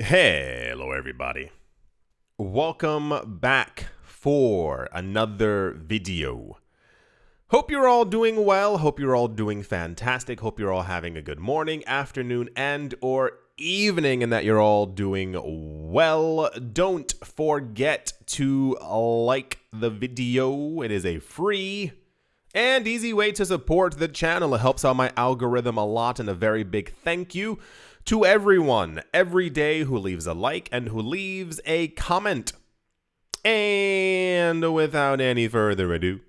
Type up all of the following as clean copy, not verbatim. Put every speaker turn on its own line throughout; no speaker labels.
Hello, everybody. Welcome back for another video. Hope you're all doing well. Hope you're all doing fantastic. Hope you're all having a good morning, afternoon, and or evening, and that you're all doing well. Don't forget to like the video. It is a free and easy way to support the channel. It helps out my algorithm a lot, and a very big thank you to everyone every day who leaves a like and who leaves a comment. And without any further ado,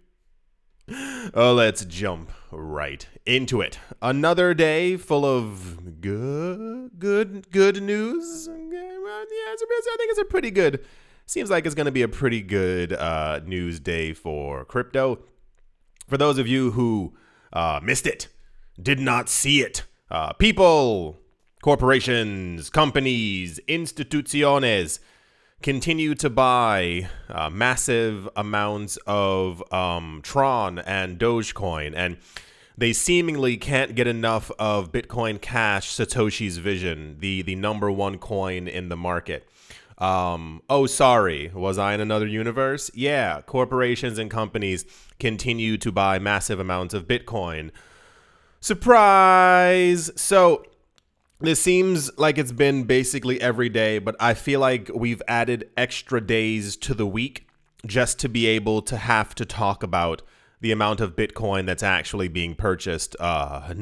let's jump right into it. Another day full of good news. I think it's a pretty good. Seems like it's going to be a pretty good news day for crypto. For those of you who missed it, did not see it, people, corporations, companies, instituciones continue to buy massive amounts of Tron and Dogecoin, and they seemingly can't get enough of Bitcoin Cash, Satoshi's Vision, the number one coin in the market. Oh, sorry, was I in another universe? Yeah, corporations and companies continue to buy massive amounts of Bitcoin. Surprise! So this seems like it's been basically every day, but I feel like we've added extra days to the week just to be able to have to talk about the amount of Bitcoin that's actually being purchased non-stop.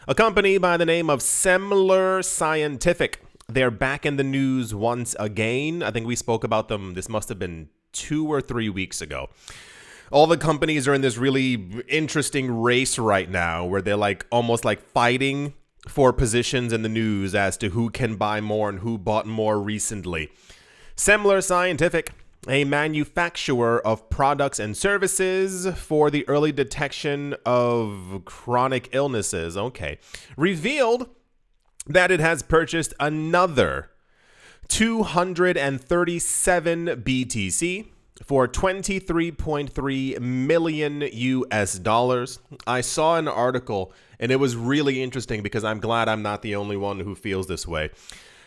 A company by the name of Semler Scientific, they're back in the news once again. I think we spoke about them. This must have been 2 or 3 weeks ago. All the companies are in this really interesting race right now where they're like almost like fighting for positions in the news as to who can buy more and who bought more recently. Semler Scientific, a manufacturer of products and services for the early detection of chronic illnesses, revealed that it has purchased another 237 BTC for 23.3 million US dollars. I saw an article and it was really interesting because I'm glad I'm not the only one who feels this way.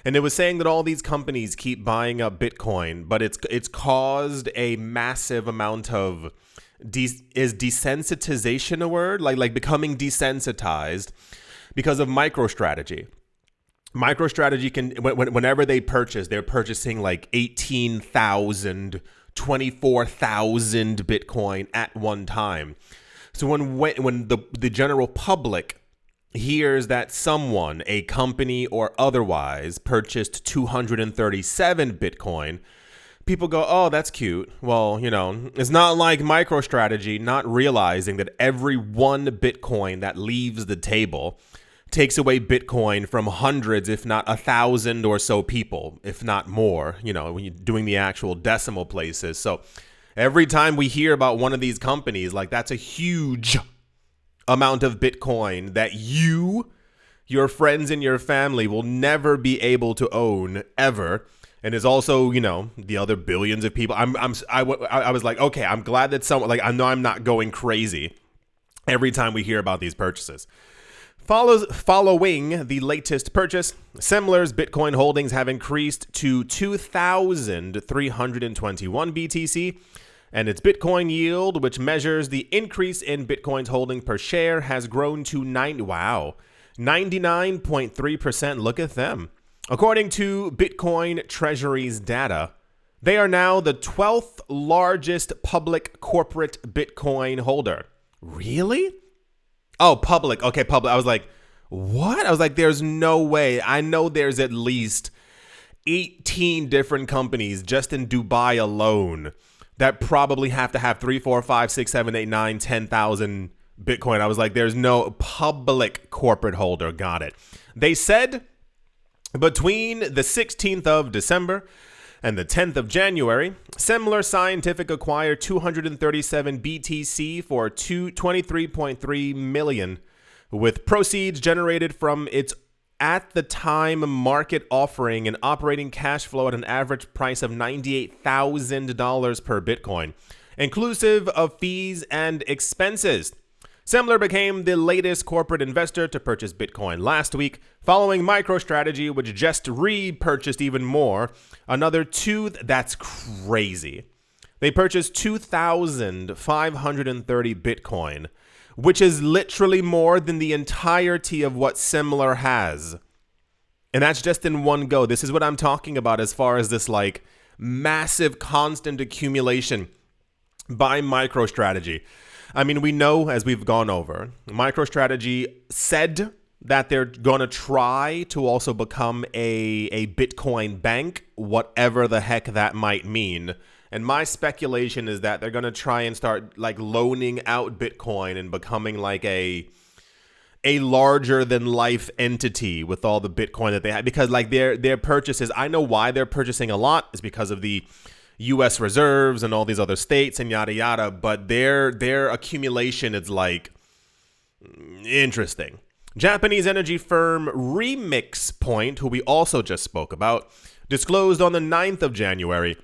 And it was saying that all these companies keep buying up Bitcoin, but it's caused a massive amount of is desensitization a word? Like becoming desensitized because of MicroStrategy. MicroStrategy can whenever they purchase, they're purchasing like 18,000 24,000 Bitcoin at one time. So when the general public hears that someone, a company or otherwise, purchased 237 Bitcoin, people go, oh, that's cute. Well, it's not like MicroStrategy not realizing that every one Bitcoin that leaves the table takes away Bitcoin from hundreds, if not 1,000 or so people, if not more, when you're doing the actual decimal places. So every time we hear about one of these companies, like that's a huge amount of Bitcoin that you, your friends and your family will never be able to own ever. And is also, the other billions of people. I was like, okay, I'm glad that someone, like, I know I'm not going crazy every time we hear about these purchases. Following the latest purchase, Semler's Bitcoin holdings have increased to 2,321 BTC, and its Bitcoin yield, which measures the increase in Bitcoin's holding per share, has grown to 99.3%. Look at them. According to Bitcoin Treasury's data, they are now the 12th largest public corporate Bitcoin holder. Really? Oh, public. Okay, public. I was like, what? I was like, there's no way. I know there's at least 18 different companies just in Dubai alone that probably have to have 3, 4, 5, 6, 7, 8, 9, 10,000 Bitcoin. I was like, there's no public corporate holder. Got it. They said between the 16th of December and the 10th of January, Semler Scientific acquired 237 BTC for 23.3 million, with proceeds generated from its at the time market offering and operating cash flow at an average price of $98,000 per Bitcoin, inclusive of fees and expenses. Semler became the latest corporate investor to purchase Bitcoin last week, following MicroStrategy, which just repurchased even more. That's crazy. They purchased 2,530 Bitcoin, which is literally more than the entirety of what Semler has. And that's just in one go. This is what I'm talking about as far as this like massive constant accumulation by MicroStrategy. I mean, we know, as we've gone over, MicroStrategy said that they're going to try to also become a Bitcoin bank, whatever the heck that might mean. And my speculation is that they're going to try and start like loaning out Bitcoin and becoming like a larger than life entity with all the Bitcoin that they have, because like their purchases, I know why they're purchasing a lot is because of the US reserves and all these other states and yada yada, but their accumulation is like interesting. Japanese energy firm Remix Point, who we also just spoke about, disclosed on the 9th of January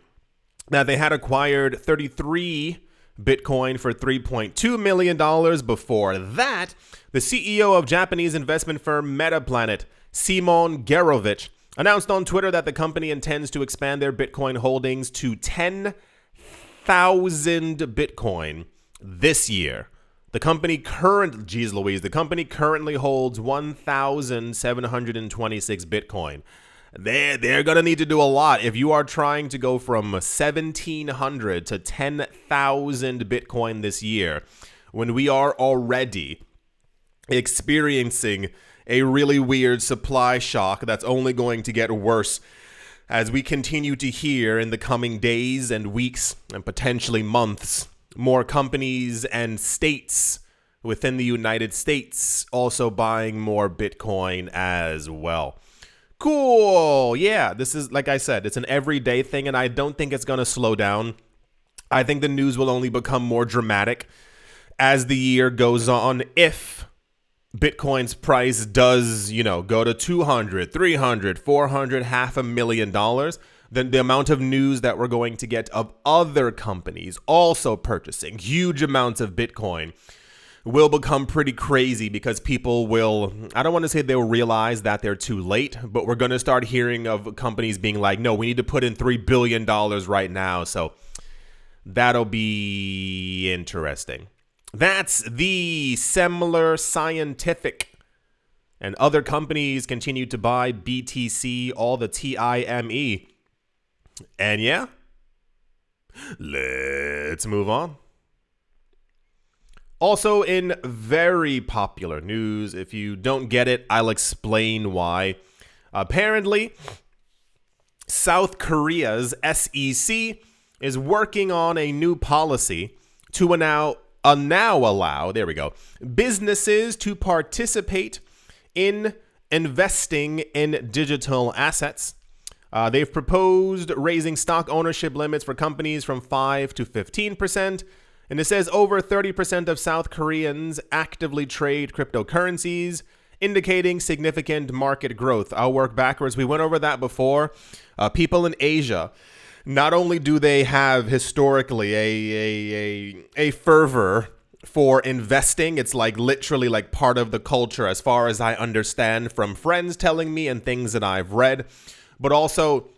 that they had acquired 33 Bitcoin for $3.2 million. Before that, the CEO of Japanese investment firm Metaplanet, Simon Gerovich, announced on Twitter that the company intends to expand their Bitcoin holdings to 10,000 Bitcoin this year. The company currently holds 1,726 Bitcoin. They're going to need to do a lot. If you are trying to go from 1,700 to 10,000 Bitcoin this year, when we are already experiencing a really weird supply shock that's only going to get worse as we continue to hear in the coming days and weeks and potentially months, more companies and states within the United States also buying more Bitcoin as well. Cool. Yeah, this is, like I said, it's an everyday thing, and I don't think it's going to slow down. I think the news will only become more dramatic as the year goes on. If Bitcoin's price does, go to 200, 300, 400, $500,000, then the amount of news that we're going to get of other companies also purchasing huge amounts of Bitcoin will become pretty crazy, because people will, I don't want to say they'll realize that they're too late, but we're going to start hearing of companies being like, no, we need to put in $3 billion right now. So that'll be interesting. That's the Semler Scientific. And other companies continue to buy BTC, all the TIME. And yeah, let's move on. Also, in very popular news, if you don't get it, I'll explain why. Apparently, South Korea's SEC is working on a new policy to now allow businesses to participate in investing in digital assets. They've proposed raising stock ownership limits for companies from 5 to 15%. And it says over 30% of South Koreans actively trade cryptocurrencies, indicating significant market growth. I'll work backwards. We went over that before. People in Asia, not only do they have historically a fervor for investing, it's like literally like part of the culture as far as I understand from friends telling me and things that I've read, but also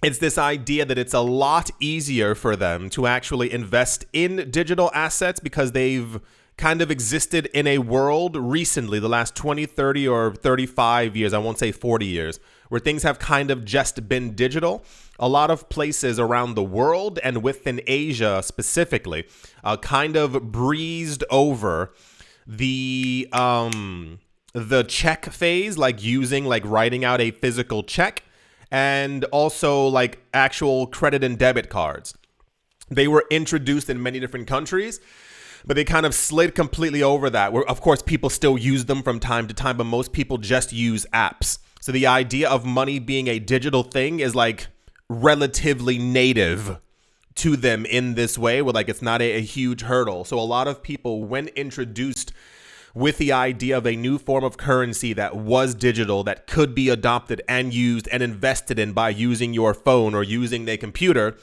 it's this idea that it's a lot easier for them to actually invest in digital assets because they've kind of existed in a world recently, the last 20, 30, or 35 years, I won't say 40 years, where things have kind of just been digital. A lot of places around the world and within Asia specifically kind of breezed over the check phase, like writing out a physical check, and also like actual credit and debit cards. They were introduced in many different countries, but they kind of slid completely over that, where of course people still use them from time to time, but most people just use apps. So the idea of money being a digital thing is like relatively native to them in this way, where like it's not a huge hurdle. So a lot of people, when introduced with the idea of a new form of currency that was digital, that could be adopted and used and invested in by using your phone or using a computer,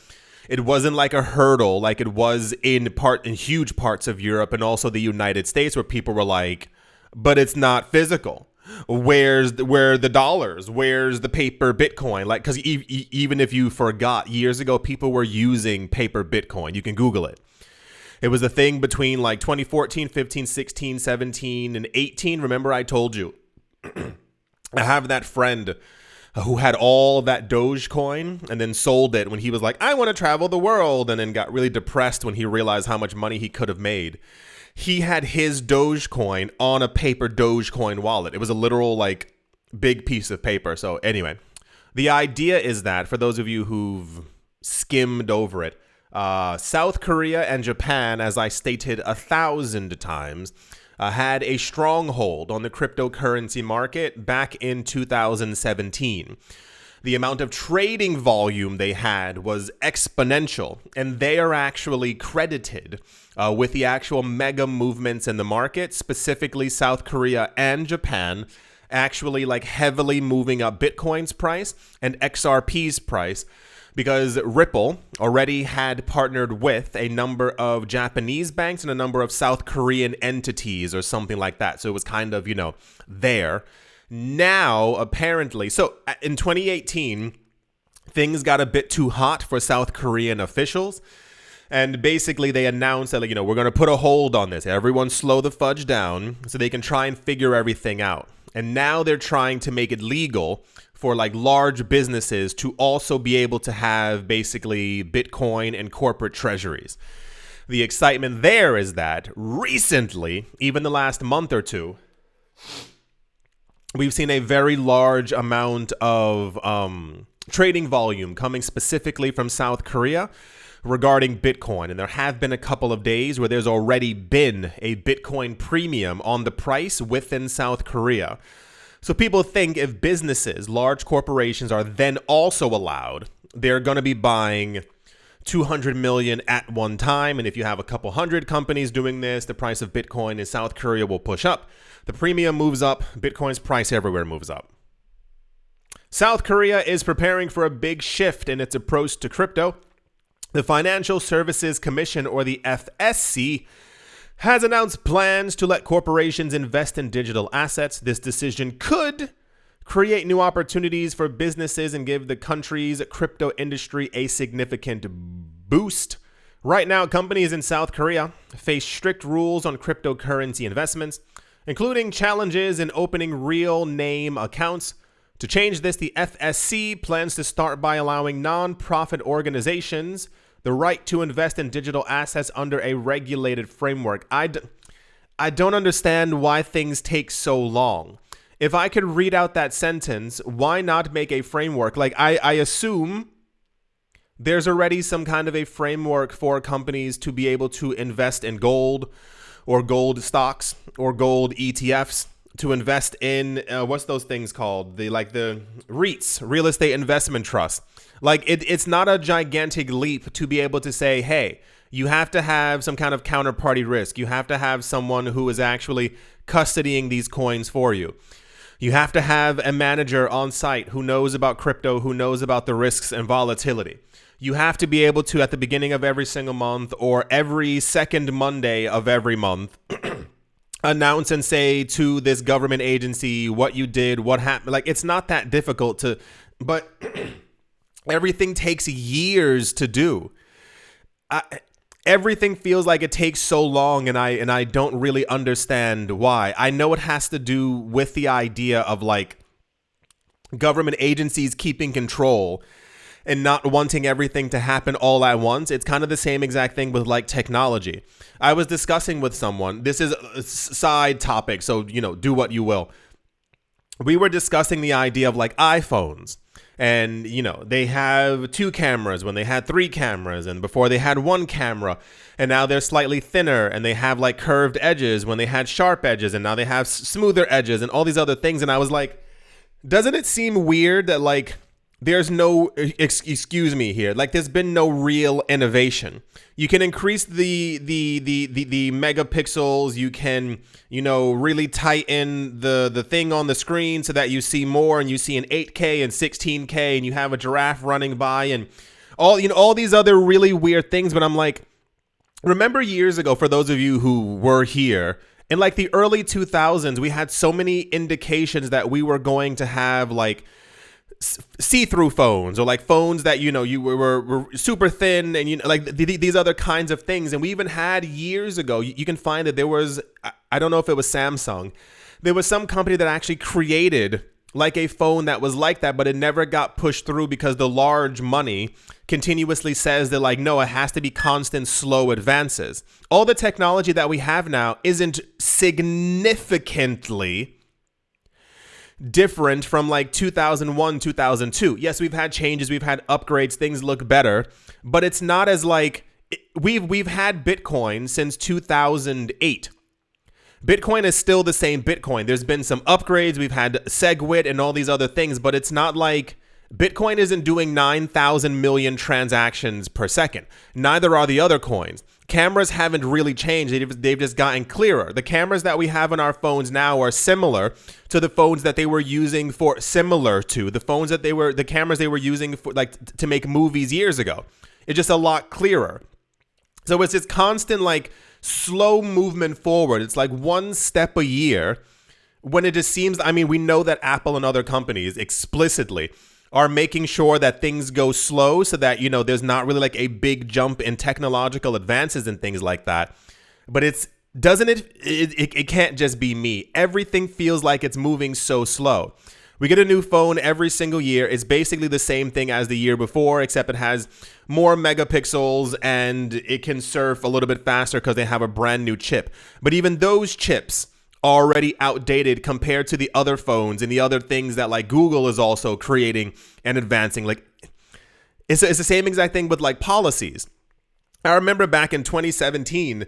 It wasn't like a hurdle like it was in huge parts of Europe and also the United States, where people were like, but it's not physical. Where the dollars? Where's the paper Bitcoin? Like, because even if you forgot, years ago, people were using paper Bitcoin. You can Google it. It was a thing between like 2014, 15, 16, 17, and 18. Remember, I told you I have that friend who had all that Dogecoin and then sold it when he was like, I want to travel the world, and then got really depressed when he realized how much money he could have made. He had his Dogecoin on a paper Dogecoin wallet. It was a literal like big piece of paper. So anyway, the idea is that for those of you who've skimmed over it, South Korea and Japan, as I stated 1,000 times, had a stronghold on the cryptocurrency market back in 2017. The amount of trading volume they had was exponential, and they are actually credited with the actual mega movements in the market, specifically South Korea and Japan, actually like heavily moving up Bitcoin's price and XRP's price, because Ripple already had partnered with a number of Japanese banks and a number of South Korean entities or something like that. So it was kind of, there. Now, apparently, so in 2018, things got a bit too hot for South Korean officials. And basically they announced that, we're going to put a hold on this. Everyone slow the fudge down so they can try and figure everything out. And now they're trying to make it legal for like large businesses to also be able to have basically Bitcoin and corporate treasuries. The excitement there is that recently, even the last month or two, we've seen a very large amount of trading volume coming specifically from South Korea regarding Bitcoin. And there have been a couple of days where there's already been a Bitcoin premium on the price within South Korea. So people think if businesses, large corporations are then also allowed, they're going to be buying 200 million at one time. And if you have a couple hundred companies doing this, the price of Bitcoin in South Korea will push up. The premium moves up. Bitcoin's price everywhere moves up. South Korea is preparing for a big shift in its approach to crypto. The Financial Services Commission, or the FSC, has announced plans to let corporations invest in digital assets. This decision could create new opportunities for businesses and give the country's crypto industry a significant boost. Right now, companies in South Korea face strict rules on cryptocurrency investments, including challenges in opening real name accounts. To change this, the FSC plans to start by allowing non-profit organizations the right to invest in digital assets under a regulated framework. I don't understand why things take so long. If I could read out that sentence, why not make a framework? Like, I assume there's already some kind of a framework for companies to be able to invest in gold or gold stocks or gold ETFs, to invest in, what's those things called? The REITs, real estate investment trust. Like, it's not a gigantic leap to be able to say, hey, you have to have some kind of counterparty risk. You have to have someone who is actually custodying these coins for you. You have to have a manager on site who knows about crypto, who knows about the risks and volatility. You have to be able to, at the beginning of every single month or every second Monday of every month, announce and say to this government agency what you did, what happened. Like, it's not that difficult but everything takes years to do. Everything feels like it takes so long, and I don't really understand why. I know it has to do with the idea of like government agencies keeping control and not wanting everything to happen all at once. It's kind of the same exact thing with like technology. I was discussing with someone, this is a side topic, so, do what you will. We were discussing the idea of like iPhones, and, they have 2 cameras when they had 3 cameras, and before they had 1 camera, and now they're slightly thinner, and they have like curved edges when they had sharp edges, and now they have smoother edges and all these other things. And I was like, doesn't it seem weird that like there's no, excuse me here, like there's been no real innovation? You can increase the megapixels. You can, really tighten the thing on the screen so that you see more, and you see an 8K and 16K, and you have a giraffe running by and all these other really weird things. But I'm like, remember years ago, for those of you who were here, in like the early 2000s, we had so many indications that we were going to have like see-through phones, or like phones that, you were super thin, and like these other kinds of things. And we even had years ago, you can find that there was, I don't know if it was Samsung, there was some company that actually created like a phone that was like that, but it never got pushed through because the large money continuously says that, like, no, it has to be constant, slow advances. All the technology that we have now isn't significantly different from like 2001, 2002. Yes, we've had changes, we've had upgrades, things look better, but it's not as like, we've had Bitcoin since 2008. Bitcoin is still the same Bitcoin. There's been some upgrades. We've had SegWit and all these other things, but it's not like Bitcoin isn't doing 9,000 million transactions per second. Neither are the other coins. Cameras haven't really changed. They've just gotten clearer. The cameras that we have on our phones now are similar to the phones that they were using the cameras they were using for like to make movies years ago. It's just a lot clearer. So it's this constant like slow movement forward. It's like one step a year, when it just seems, I mean, we know that Apple and other companies explicitly are making sure that things go slow so that, there's not really like a big jump in technological advances and things like that. But it can't just be me. Everything feels like it's moving so slow. We get a new phone every single year. It's basically the same thing as the year before, except it has more megapixels and it can surf a little bit faster because they have a brand new chip. But even those chips are already outdated compared to the other phones and the other things that like Google is also creating and advancing. Like it's the same exact thing with like policies. I remember back in 2017,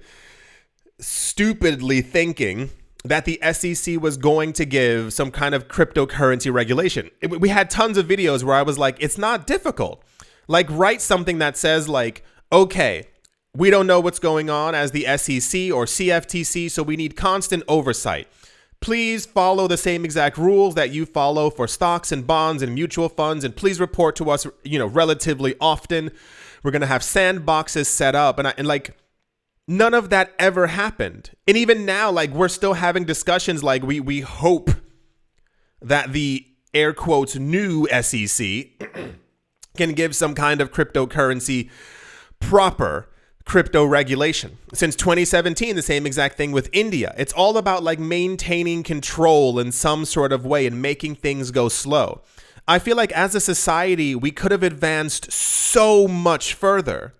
stupidly thinking that the SEC was going to give some kind of cryptocurrency regulation. We had tons of videos where I was like, it's not difficult. Like, write something that says like, okay, we don't know what's going on as the SEC or CFTC, so we need constant oversight. Please follow the same exact rules that you follow for stocks and bonds and mutual funds, and please report to us, relatively often. We're going to have sandboxes set up, and like, none of that ever happened. And even now, like, we're still having discussions like we hope that the air quotes new SEC can give some kind of cryptocurrency proper crypto regulation. Since 2017, the same exact thing with India. It's all about like maintaining control in some sort of way and making things go slow. I feel like as a society, we could have advanced so much further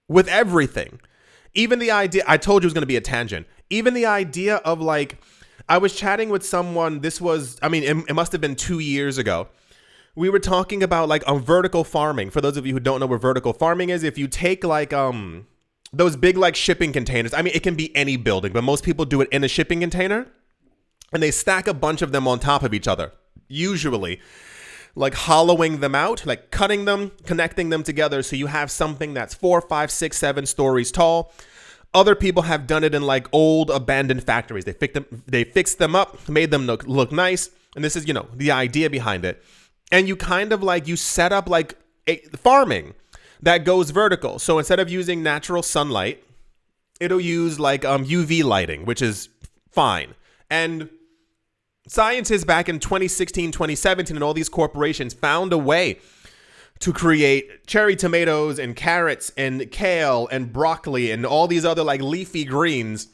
with everything. Even the idea, I told you it was going to be a tangent. Even the idea of like, I was chatting with someone, it must have been 2 years ago. We were talking about like vertical farming. For those of you who don't know what vertical farming is, if you take like those big like shipping containers, it can be any building, but most people do it in a shipping container, and they stack a bunch of them on top of each other, usually like hollowing them out, like cutting them, connecting them together, so you have something that's 4, 5, 6, 7 stories tall. Other people have done it in like old abandoned factories. They fixed them up, made them look nice, and this is the idea behind it. And you kind of like, you set up like farming that goes vertical. So instead of using natural sunlight, it'll use like UV lighting, which is fine. And scientists back in 2016, 2017, and all these corporations found a way to create cherry tomatoes and carrots and kale and broccoli and all these other like leafy greens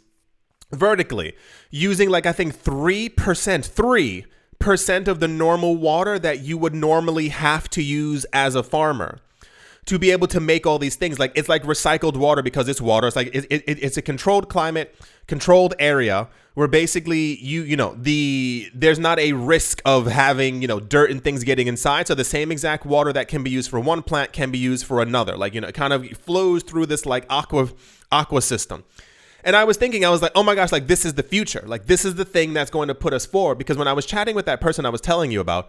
vertically, using like, I think 3% of the normal water that you would normally have to use as a farmer to be able to make all these things. Like, it's like recycled water because it's water. It's like it's a controlled climate, controlled area where basically there's not a risk of having dirt and things getting inside. So the same exact water that can be used for one plant can be used for another. Like, it kind of flows through this like aqua system. And I was like, oh my gosh, like this is the future. Like, this is the thing that's going to put us forward. Because when I was chatting with that person I was telling you about,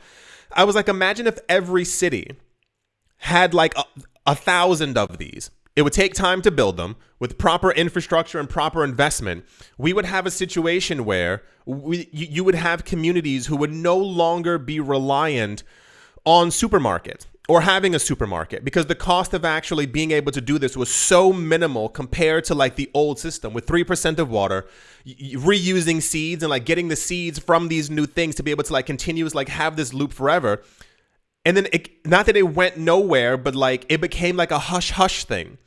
I was like, imagine if every city had like 1,000 of these. It would take time to build them. With proper infrastructure and proper investment, we would have a situation where you would have communities who would no longer be reliant on supermarkets or having a supermarket, because the cost of actually being able to do this was so minimal compared to like the old system with 3% of water, reusing seeds and like getting the seeds from these new things to be able to like continuously like have this loop forever. And then not that it went nowhere, but like it became like a hush hush thing.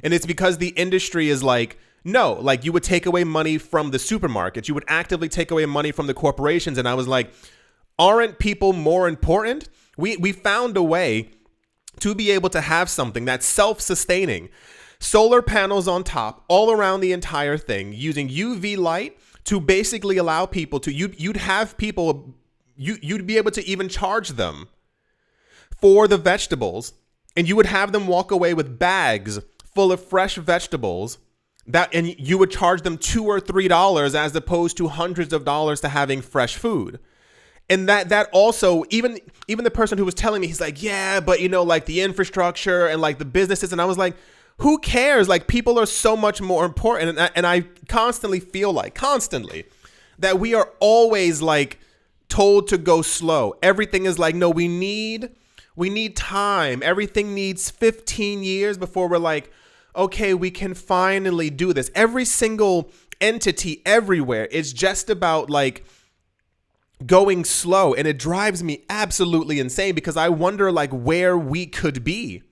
And it's because the industry is like, no, like you would take away money from the supermarkets. You would actively take away money from the corporations. And I was like, aren't people more important? We found a way to be able to have something that's self-sustaining. Solar panels on top, all around the entire thing, using UV light to basically allow people to, you'd have people, you'd be able to even charge them for the vegetables, and you would have them walk away with bags full of fresh vegetables and you would charge them $2 or $3 as opposed to hundreds of dollars to having fresh food. And that also, even the person who was telling me, he's like, yeah, but like the infrastructure and like the businesses. And I was like, who cares? Like people are so much more important. And I constantly feel like, that we are always like told to go slow. Everything is like, no, we need time. Everything needs 15 years before we're like, okay, we can finally do this. Every single entity everywhere is just about like going slow, and it drives me absolutely insane because I wonder like where we could be.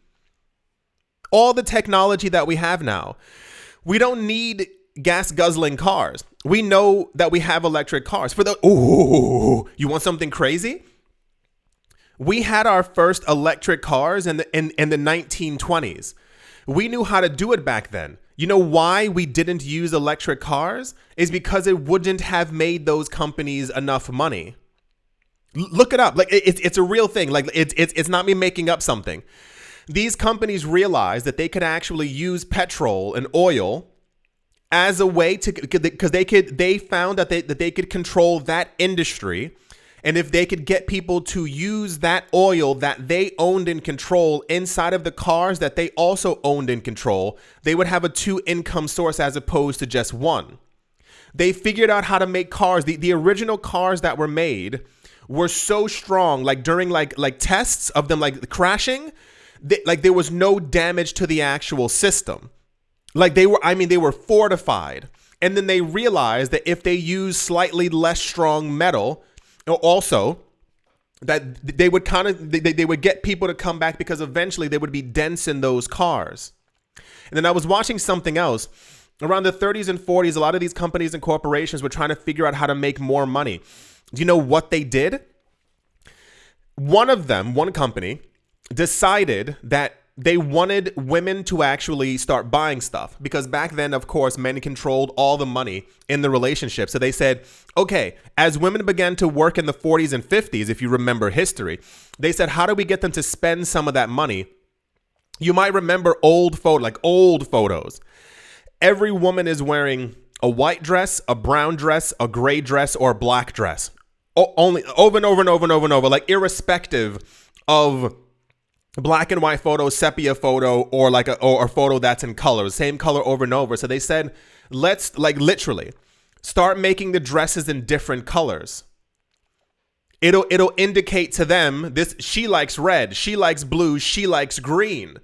All the technology that we have now, we don't need gas guzzling cars. We know that we have electric cars. You want something crazy? We had our first electric cars in the 1920s. We knew how to do it back then. You know why we didn't use electric cars? Is because it wouldn't have made those companies enough money. Look it up. Like it's a real thing. Like it's not me making up something. These companies realized that they could actually use petrol and oil as a way to, because they found that they could control that industry. And if they could get people to use that oil that they owned and control inside of the cars that they also owned and control, they would have a 2 income source as opposed to just one. They figured out how to make cars. The original cars that were made were so strong, like during like tests of them like crashing, there was no damage to the actual system. Like they were fortified. And then they realized that if they use slightly less strong metal, also, that they would they would get people to come back because eventually they would be dents in those cars. And then I was watching something else. Around the 30s and 40s, a lot of these companies and corporations were trying to figure out how to make more money. Do you know what they did? One company, decided that they wanted women to actually start buying stuff, because back then, of course, men controlled all the money in the relationship. So they said, okay, as women began to work in the 40s and 50s, if you remember history, they said, how do we get them to spend some of that money? You might remember old photos. Every woman is wearing a white dress, a brown dress, a gray dress, or a black dress. Only over and over and over and over and over, like irrespective of black and white photo, sepia photo, or like or a photo that's in color, same color over and over. So they said, let's like literally start making the dresses in different colors. It'll indicate to them this: she likes red, she likes blue, she likes green.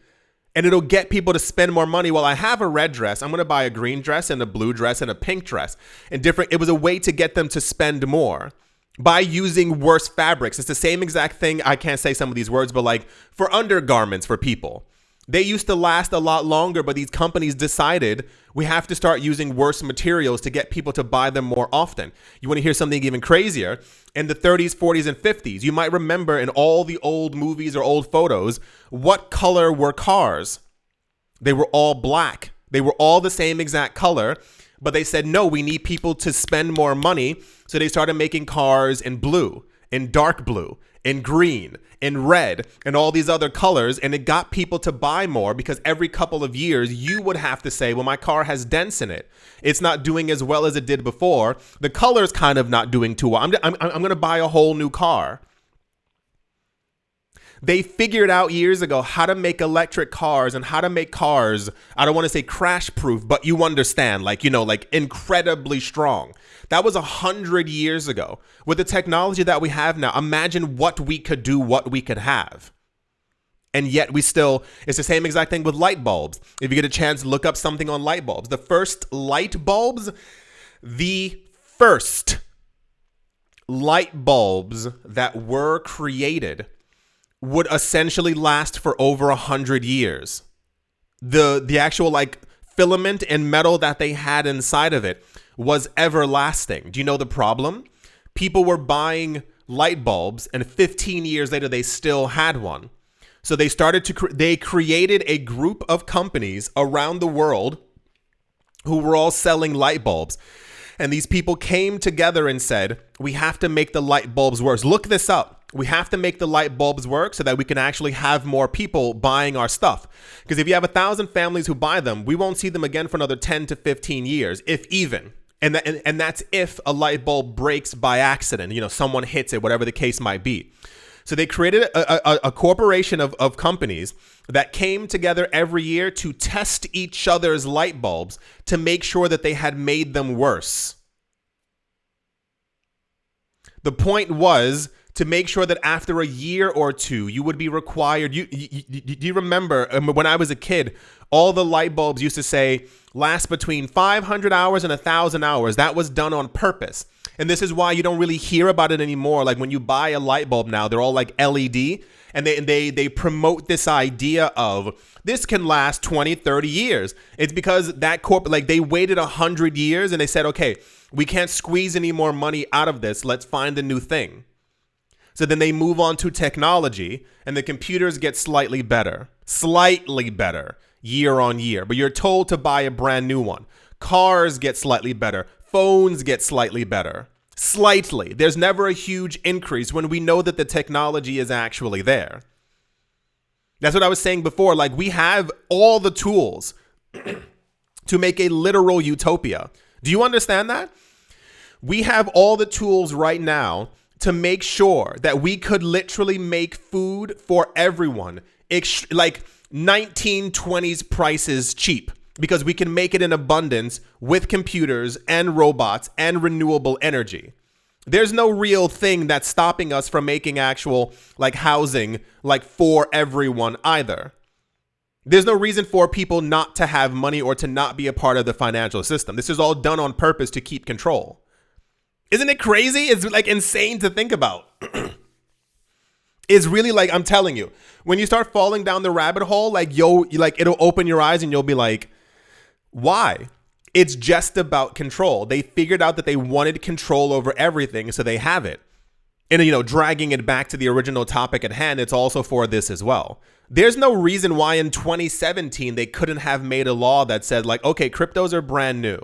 And it'll get people to spend more money. Well, I have a red dress, I'm going to buy a green dress and a blue dress and a pink dress. And it was a way to get them to spend more by using worse fabrics. It's the same exact thing. I can't say some of these words, but like for undergarments for people. They used to last a lot longer, but these companies decided we have to start using worse materials to get people to buy them more often. You want to hear something even crazier? In the 30s, 40s, and 50s, you might remember in all the old movies or old photos, what color were cars? They were all black. They were all the same exact color, but they said, no, we need people to spend more money. So they started making cars in blue, in dark blue, in green, in red, and all these other colors. And it got people to buy more because every couple of years you would have to say, well, my car has dents in it. It's not doing as well as it did before. The color's kind of not doing too well. I'm going to buy a whole new car. They figured out years ago how to make electric cars and how to make cars, I don't want to say crash proof, but you understand, like incredibly strong. That was 100 years ago. With the technology that we have now, imagine what we could do, what we could have. And yet it's the same exact thing with light bulbs. If you get a chance, look up something on light bulbs. The first light bulbs that were created would essentially last for over 100 years. The actual like filament and metal that they had inside of it was everlasting. Do you know the problem? People were buying light bulbs and 15 years later they still had one. So they they created a group of companies around the world who were all selling light bulbs. And these people came together and said, we have to make the light bulbs work. Look this up. We have to make the light bulbs work so that we can actually have more people buying our stuff. Because if you have 1,000 families who buy them, we won't see them again for another 10 to 15 years, if even. And that's if a light bulb breaks by accident, someone hits it, whatever the case might be. So they created a corporation of companies that came together every year to test each other's light bulbs to make sure that they had made them worse. The point was to make sure that after a year or two, you would be required. Do you remember when I was a kid, all the light bulbs used to say last between 500 hours and 1,000 hours. That was done on purpose. And this is why you don't really hear about it anymore. Like when you buy a light bulb now, they're all like LED, and they promote this idea of this can last 20, 30 years. It's because that they waited 100 years and they said, okay, we can't squeeze any more money out of this. Let's find a new thing. So then they move on to technology, and the computers get slightly better year on year. But you're told to buy a brand new one. Cars get slightly better. Phones get slightly better. Slightly. There's never a huge increase when we know that the technology is actually there. That's what I was saying before. Like, we have all the tools to make a literal utopia. Do you understand that? We have all the tools right now to make sure that we could literally make food for everyone, like 1920s prices cheap. Because we can make it in abundance with computers and robots and renewable energy. There's no real thing that's stopping us from making actual like housing like for everyone either. There's no reason for people not to have money or to not be a part of the financial system. This is all done on purpose to keep control. Isn't it crazy? It's like insane to think about. It's really like, I'm telling you, when you start falling down the rabbit hole, like it'll open your eyes and you'll be like, why? It's just about control. They figured out that they wanted control over everything, so they have it. And, dragging it back to the original topic at hand, it's also for this as well. There's no reason why in 2017 they couldn't have made a law that said, like, okay, cryptos are brand new.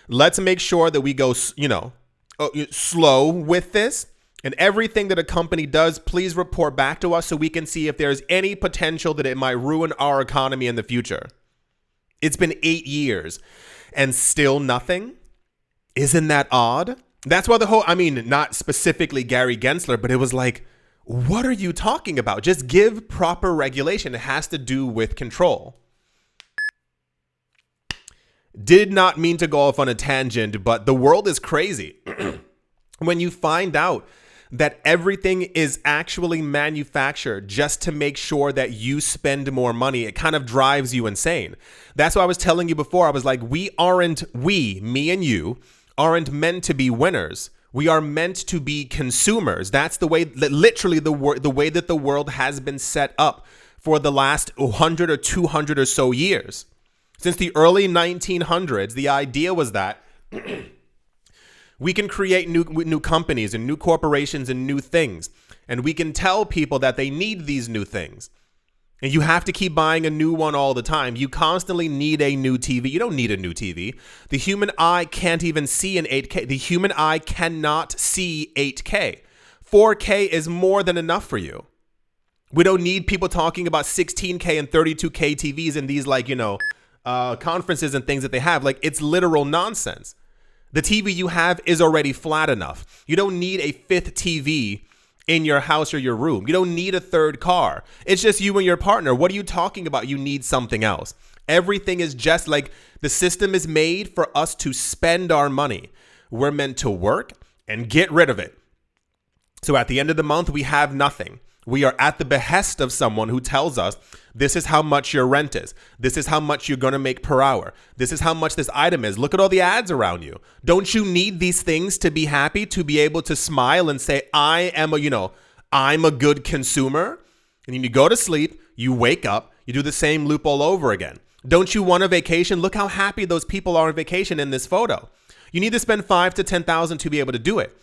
Let's make sure that we go, slow with this. And everything that a company does, please report back to us so we can see if there's any potential that it might ruin our economy in the future. It's been 8 years and still nothing. Isn't that odd? That's why not specifically Gary Gensler, but it was like, what are you talking about? Just give proper regulation. It has to do with control. Did not mean to go off on a tangent, but the world is crazy. When you find out that everything is actually manufactured just to make sure that you spend more money, it kind of drives you insane. That's what I was telling you before. I was like, me and you, aren't meant to be winners. We are meant to be consumers. That's the way, literally the way that the world has been set up for the last 100 or 200 or so years. Since the early 1900s, the idea was that we can create new companies and new corporations and new things. And we can tell people that they need these new things. And you have to keep buying a new one all the time. You constantly need a new TV. You don't need a new TV. The human eye can't even see in 8K. The human eye cannot see 8K. 4K is more than enough for you. We don't need people talking about 16K and 32K TVs and these conferences and things that they have. Like, it's literal nonsense. The TV you have is already flat enough. You don't need a fifth TV in your house or your room. You don't need a third car. It's just you and your partner. What are you talking about? You need something else. Everything is just like the system is made for us to spend our money. We're meant to work and get rid of it. So at the end of the month, we have nothing. We are at the behest of someone who tells us this is how much your rent is. This is how much you're going to make per hour. This is how much this item is. Look at all the ads around you. Don't you need these things to be happy, to be able to smile and say, I'm a good consumer? And then you go to sleep, you wake up, you do the same loop all over again. Don't you want a vacation? Look how happy those people are on vacation in this photo. You need to spend $5,000 to $10,000 to be able to do it.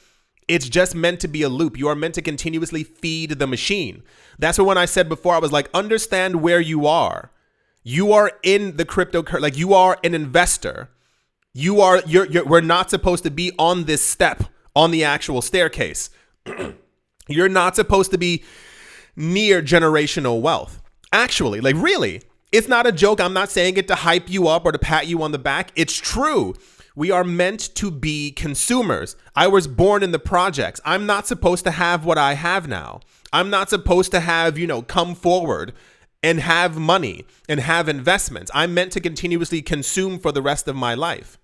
It's just meant to be a loop. You are meant to continuously feed the machine. That's what when I said before, I was like, understand where you are. You are in the cryptocurrency, like you are an investor. We're not supposed to be on this step, on the actual staircase. You're not supposed to be near generational wealth. Actually, like really, it's not a joke. I'm not saying it to hype you up or to pat you on the back. It's true. We are meant to be consumers. I was born in the projects. I'm not supposed to have what I have now. I'm not supposed to have, come forward and have money and have investments. I'm meant to continuously consume for the rest of my life.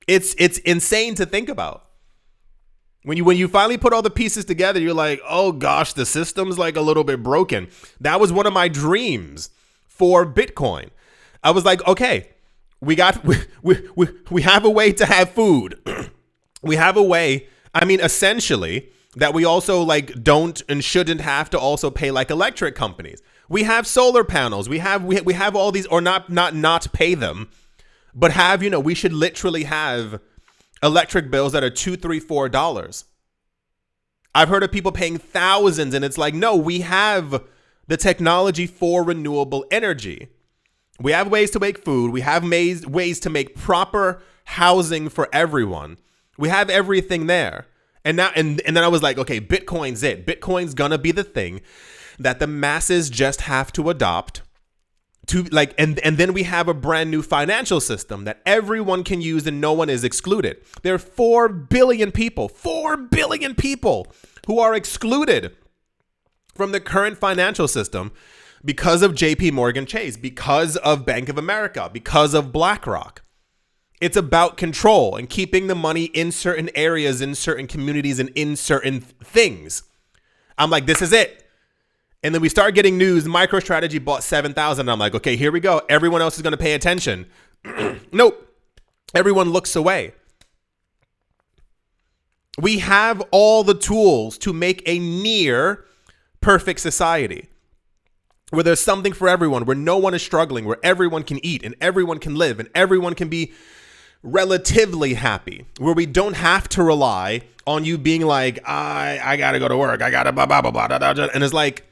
It's insane to think about. When you finally put all the pieces together, you're like, oh gosh, the system's like a little bit broken. That was one of my dreams for Bitcoin. I was like, okay, we have a way to have food. We have a way, essentially, that we also like don't and shouldn't have to also pay like electric companies. We have solar panels. We have all these, or not pay them, but have, we should literally have electric bills that are $2, $3, $4. I've heard of people paying thousands, and it's like, no, we have the technology for renewable energy. We have ways to make food. We have ways to make proper housing for everyone. We have everything there. And now, and then I was like, okay, Bitcoin's it. Bitcoin's gonna be the thing that the masses just have to adopt to like, and then we have a brand new financial system that everyone can use and no one is excluded. There are 4 billion people who are excluded from the current financial system because of JP Morgan Chase, because of Bank of America, because of BlackRock. It's about control and keeping the money in certain areas, in certain communities, and in certain things. I'm like, this is it. And then we start getting news, MicroStrategy bought 7,000. I'm like, okay, here we go. Everyone else is going to pay attention. Nope. Everyone looks away. We have all the tools to make a near perfect society where there's something for everyone, where no one is struggling, where everyone can eat and everyone can live and everyone can be relatively happy, where we don't have to rely on you being like, I got to go to work. I got to blah, blah, blah, blah, blah, blah. And it's like,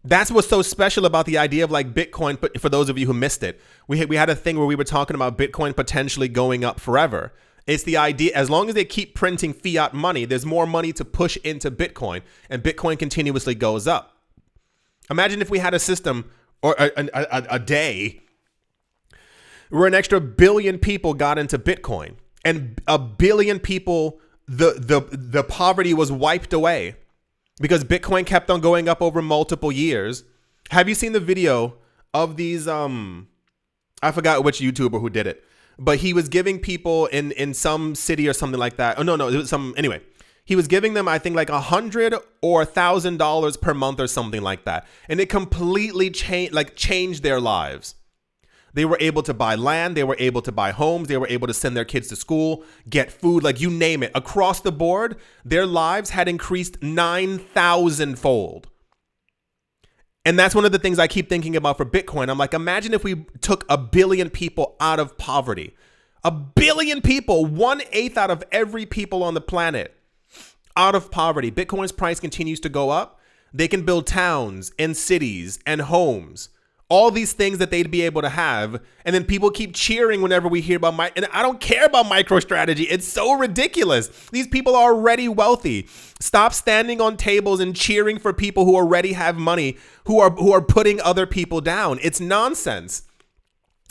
that's what's so special about the idea of like Bitcoin. But for those of you who missed it, we had a thing where we were talking about Bitcoin potentially going up forever. It's the idea, as long as they keep printing fiat money, there's more money to push into Bitcoin, and Bitcoin continuously goes up. Imagine if we had a system or a day where an extra billion people got into Bitcoin, and a billion people, the poverty was wiped away because Bitcoin kept on going up over multiple years. Have you seen the video of these? I forgot which YouTuber who did it, but he was giving people in some city or something like that. Oh no, it was anyway. He was giving them, I think, like $100 or $1,000 per month or something like that, and it completely changed their lives. They were able to buy land. They were able to buy homes. They were able to send their kids to school, get food, like you name it. Across the board, their lives had increased 9,000-fold. And that's one of the things I keep thinking about for Bitcoin. I'm like, imagine if we took 1 billion people out of poverty. 1 billion people, 1/8 out of every people on the planet out of poverty. Bitcoin's price continues to go up. They can build towns and cities and homes. All these things that they'd be able to have. And then people keep cheering whenever we hear about and I don't care about MicroStrategy. It's so ridiculous. These people are already wealthy. Stop standing on tables and cheering for people who already have money, who are putting other people down. It's nonsense.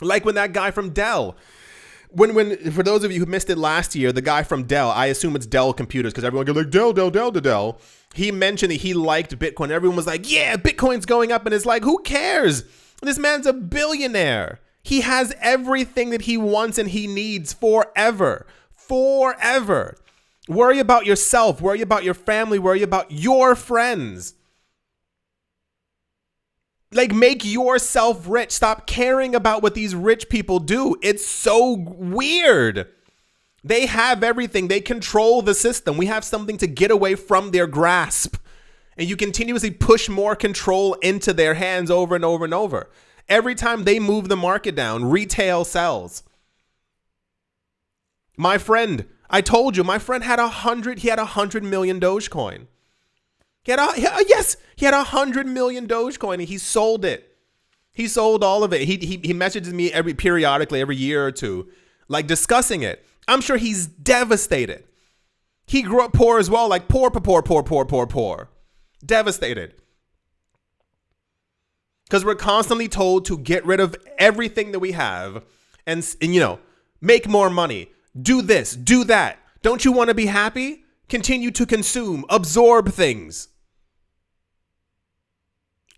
Like when that guy from Dell, when for those of you who missed it last year, the guy from Dell, I assume it's Dell Computers because everyone goes like Dell. He mentioned that he liked Bitcoin. Everyone was like, yeah, Bitcoin's going up. And it's like, who cares? This man's a billionaire. He has everything that he wants and he needs forever. Worry about yourself. Worry about your family. Worry about your friends. Like, make yourself rich. Stop caring about what these rich people do. It's so weird. They have everything. They control the system. We have something to get away from their grasp. And you continuously push more control into their hands over and over and over. Every time they move the market down, retail sells. My friend, I told you, my friend had 100 million Dogecoin. He had 100 million Dogecoin and he sold it. He sold all of it. He messages me periodically, every year or two, like discussing it. I'm sure he's devastated. He grew up poor as well, like poor. Devastated. Because we're constantly told to get rid of everything that we have and make more money. Do this, do that. Don't you want to be happy? Continue to consume, absorb things.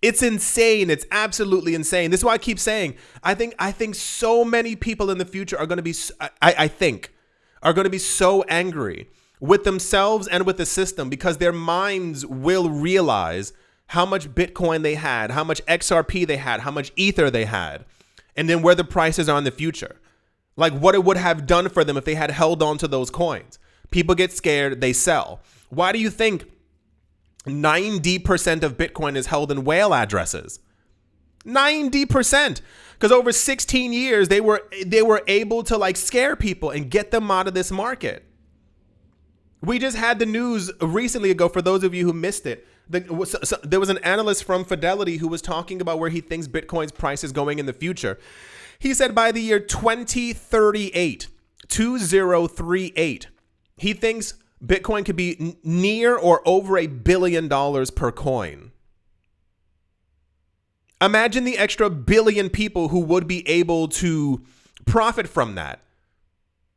It's insane. It's absolutely insane. This is why I keep saying, I think so many people in the future are going to be, are going to be so angry with themselves and with the system because their minds will realize how much Bitcoin they had, how much XRP they had, how much Ether they had, and then where the prices are in the future. Like what it would have done for them if they had held on to those coins. People get scared, they sell. Why do you think 90% of Bitcoin is held in whale addresses? 90%. Because over 16 years, they were able to like scare people and get them out of this market. We just had the news recently ago, for those of you who missed it. There was an analyst from Fidelity who was talking about where he thinks Bitcoin's price is going in the future. He said by the year 2038, he thinks Bitcoin could be near or over $1 billion per coin. Imagine the extra billion people who would be able to profit from that,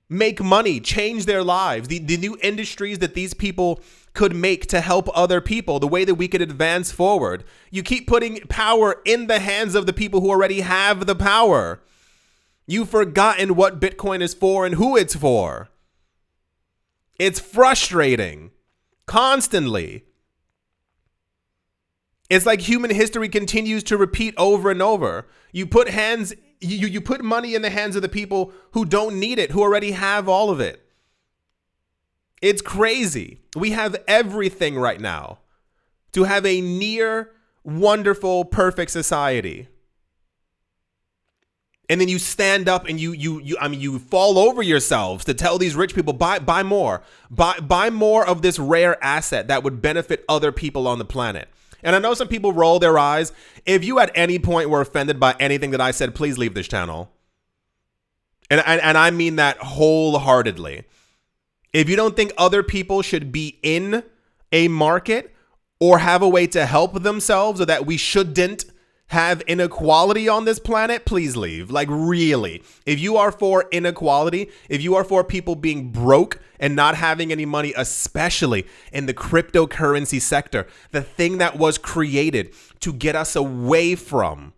make money, change their lives, the new industries that these people could make to help other people, the way that we could advance forward. You keep putting power in the hands of the people who already have the power. You've forgotten what Bitcoin is for and who it's for. It's frustrating. Constantly. It's like human history continues to repeat over and over. You put you put money in the hands of the people who don't need it, who already have all of it. It's crazy. We have everything right now to have a near wonderful, perfect society. And then you stand up and you fall over yourselves to tell these rich people, buy more of this rare asset that would benefit other people on the planet. And I know some people roll their eyes. If you at any point were offended by anything that I said, please leave this channel. And I mean that wholeheartedly. If you don't think other people should be in a market or have a way to help themselves, or that we shouldn't have inequality on this planet, please leave. Like, really. If you are for inequality, if you are for people being broke and not having any money, especially in the cryptocurrency sector, the thing that was created to get us away from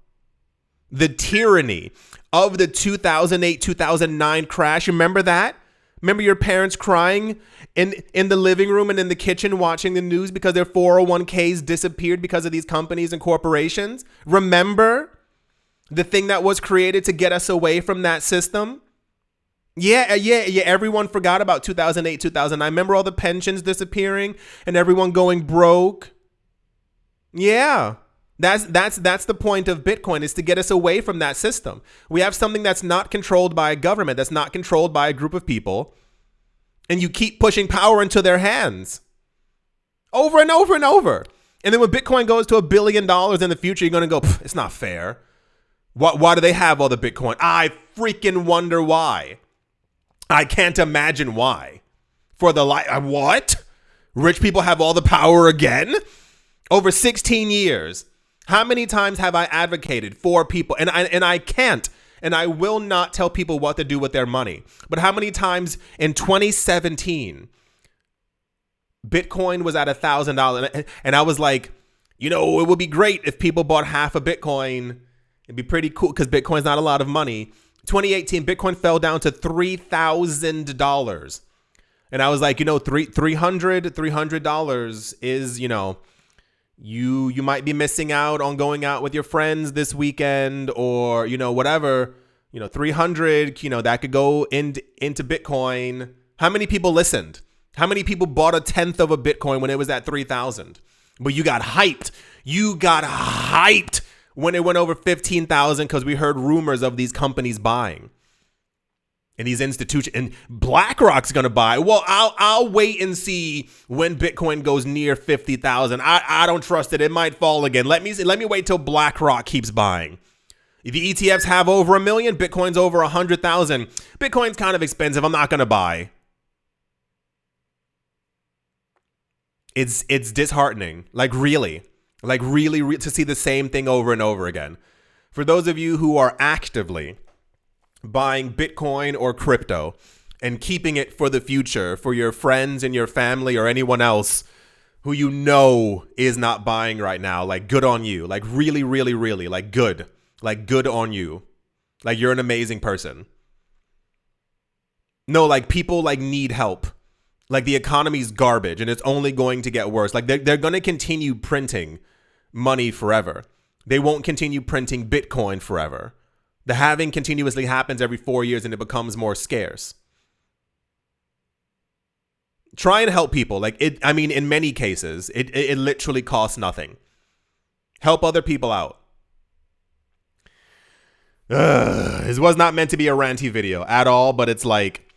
the tyranny of the 2008, 2009 crash. Remember that? Remember your parents crying in the living room and in the kitchen watching the news because their 401ks disappeared because of these companies and corporations? Remember the thing that was created to get us away from that system? Yeah. Everyone forgot about 2008, 2009. Remember all the pensions disappearing and everyone going broke? Yeah. That's the point of Bitcoin, is to get us away from that system. We have something that's not controlled by a government, that's not controlled by a group of people, and you keep pushing power into their hands over and over and over. And then when Bitcoin goes to $1 billion in the future, you're going to go, it's not fair. Why do they have all the Bitcoin? I freaking wonder why. I can't imagine why. What? Rich people have all the power again? Over 16 years. How many times have I advocated for people? And I can't, and I will not tell people what to do with their money. But how many times in 2017, Bitcoin was at $1,000, and I was like, it would be great if people bought half a Bitcoin. It'd be pretty cool because Bitcoin's not a lot of money. 2018, Bitcoin fell down to $3,000. And I was like, $300 is, you might be missing out on going out with your friends this weekend, or, whatever, 300, that could go into Bitcoin. How many people listened? How many people bought a tenth of a Bitcoin when it was at 3,000? But you got hyped. You got hyped when it went over 15,000 because we heard rumors of these companies buying. And these institutions, and BlackRock's gonna buy. Well, I'll wait and see when Bitcoin goes near 50,000. I don't trust it. It might fall again. Let me wait till BlackRock keeps buying. If the ETFs have over 1 million, Bitcoin's over 100,000. Bitcoin's kind of expensive. I'm not gonna buy. It's disheartening. Like really to see the same thing over and over again. For those of you who are actively buying Bitcoin or crypto and keeping it for the future for your friends and your family or anyone else who is not buying right now, like good on you. Like really, really, really, like good on you. Like you're an amazing person. No, like people like need help. Like the economy's garbage and it's only going to get worse. Like they're going to continue printing money forever. They won't continue printing Bitcoin forever. The halving continuously happens every 4 years and it becomes more scarce. Try and help people. In many cases, it literally costs nothing. Help other people out. This was not meant to be a ranty video at all, but it's like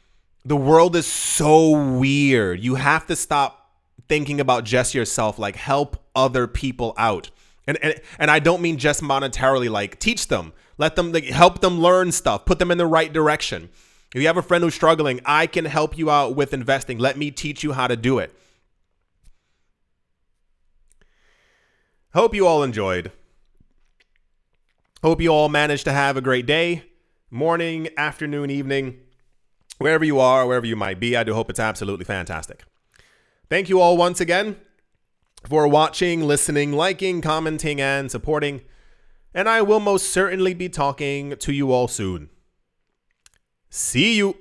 the world is so weird. You have to stop thinking about just yourself. Like help other people out. And I don't mean just monetarily, like teach them. Let them help them learn stuff, put them in the right direction. If you have a friend who's struggling, I can help you out with investing. Let me teach you how to do it. Hope you all enjoyed. Hope you all managed to have a great day, morning, afternoon, evening, wherever you are, wherever you might be. I do hope it's absolutely fantastic. Thank you all once again for watching, listening, liking, commenting, and supporting. And I will most certainly be talking to you all soon. See you.